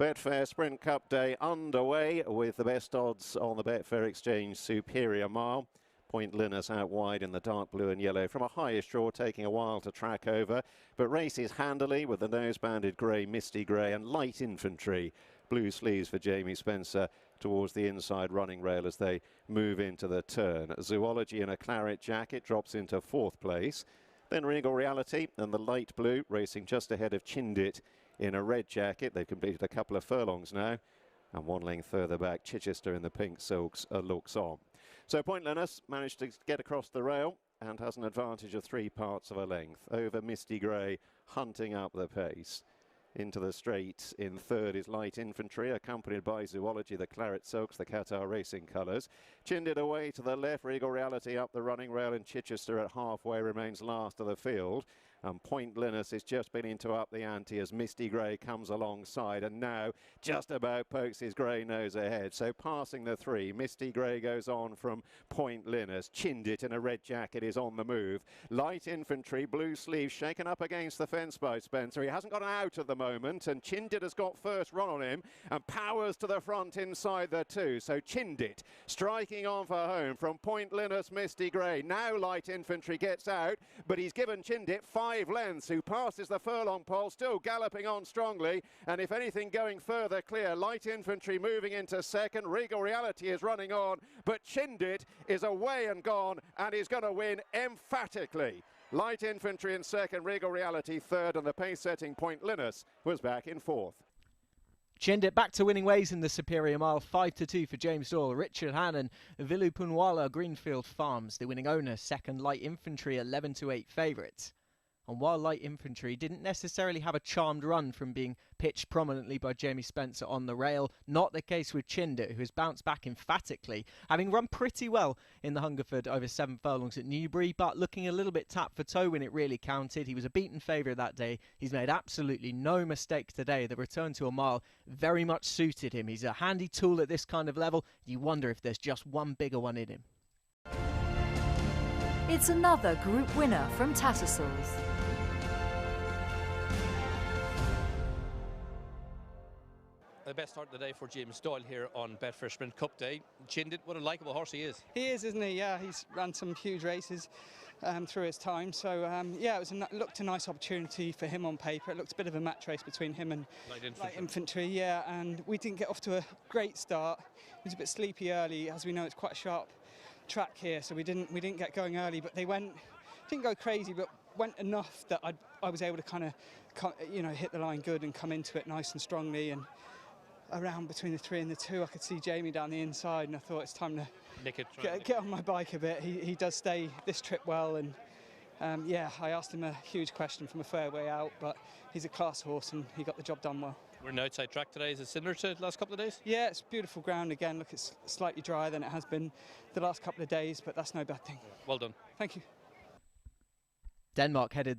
Betfair Sprint Cup Day underway with the best odds on the Betfair Exchange Superior Mile. Point Linus out wide in the dark blue and yellow from a highish draw, taking a while to track over, but races handily with the nose-banded grey, misty grey and light infantry. Blue sleeves for Jamie Spencer towards the inside running rail as they move into the turn. Zoology in a claret jacket drops into 4th place. Then Regal Reality and the light blue racing just ahead of Chindit in a red jacket. They've completed a couple of furlongs now. And 1 length further back, Chichester in the pink silks looks on. So Point Linus managed to get across the rail and has an advantage of 3 parts of a length over Misty Grey, hunting up the pace. Into the straight in 3rd is Light Infantry, accompanied by Zoology, the claret silks, the Qatar racing colours. Chindit away to the left, Regal Reality up the running rail, and Chichester at halfway remains last of the field. And Point Linus is just beginning to up the ante as Misty Grey comes alongside, and now just about pokes his grey nose ahead. So passing the 3, Misty Grey goes on from Point Linus. Chindit in a red jacket is on the move. Light Infantry, blue sleeve, shaken up against the fence by Spencer. He hasn't got out at the moment, and Chindit has got first run on him and powers to the front inside the 2. So Chindit striking on for home from Point Linus, Misty Grey. Now Light Infantry gets out, but he's given Chindit 5 lengths, who passes the furlong pole, still galloping on strongly, and if anything going further clear. Light Infantry moving into 2nd, Regal Reality is running on, but Chindit is away and gone and is going to win emphatically. Light Infantry in 2nd, Regal Reality 3rd, and the pace-setting Point Linus was back in 4th. Chindit back to winning ways in the Superior Mile, 5-2 for James Doyle. Richard Hannon, Vilupunwala, Greenfield Farms, the winning owner. 2nd, Light Infantry, 11-8 favourites. And while Light Infantry didn't necessarily have a charmed run from being pitched prominently by Jamie Spencer on the rail, not the case with Chindit, who has bounced back emphatically, having run pretty well in the Hungerford over 7 furlongs at Newbury, but looking a little bit tapped for toe when it really counted. He was a beaten favourite that day. He's made absolutely no mistake today. The return to a mile very much suited him. He's a handy tool at this kind of level. You wonder if there's just one bigger one in him. It's another group winner from Tattersalls. The best start of the day for James Doyle here on Betfair Sprint Cup Day. Chindit, what a likeable horse he is. He is, isn't he? Yeah, he's run some huge races through his time. So, yeah, it looked a nice opportunity for him on paper. It looked a bit of a match race between him and Light Infantry. Yeah, and we didn't get off to a great start. It was a bit sleepy early. As we know, it's quite a sharp track here, so we didn't get going early. But they didn't go crazy, but went enough that I was able to kind of, hit the line good and come into it nice and strongly. And around between the 3 and the 2, I could see Jamie down the inside, and I thought it's time to get on my bike a bit. He does stay this trip well, and yeah, I asked him a huge question from a fair way out, but he's a class horse and he got the job done well. We're an outside track today. Is it similar to the last couple of days? Yeah, it's beautiful ground again. Look, it's slightly drier than it has been the last couple of days, but that's no bad thing. Well done. Thank you. Denmark headed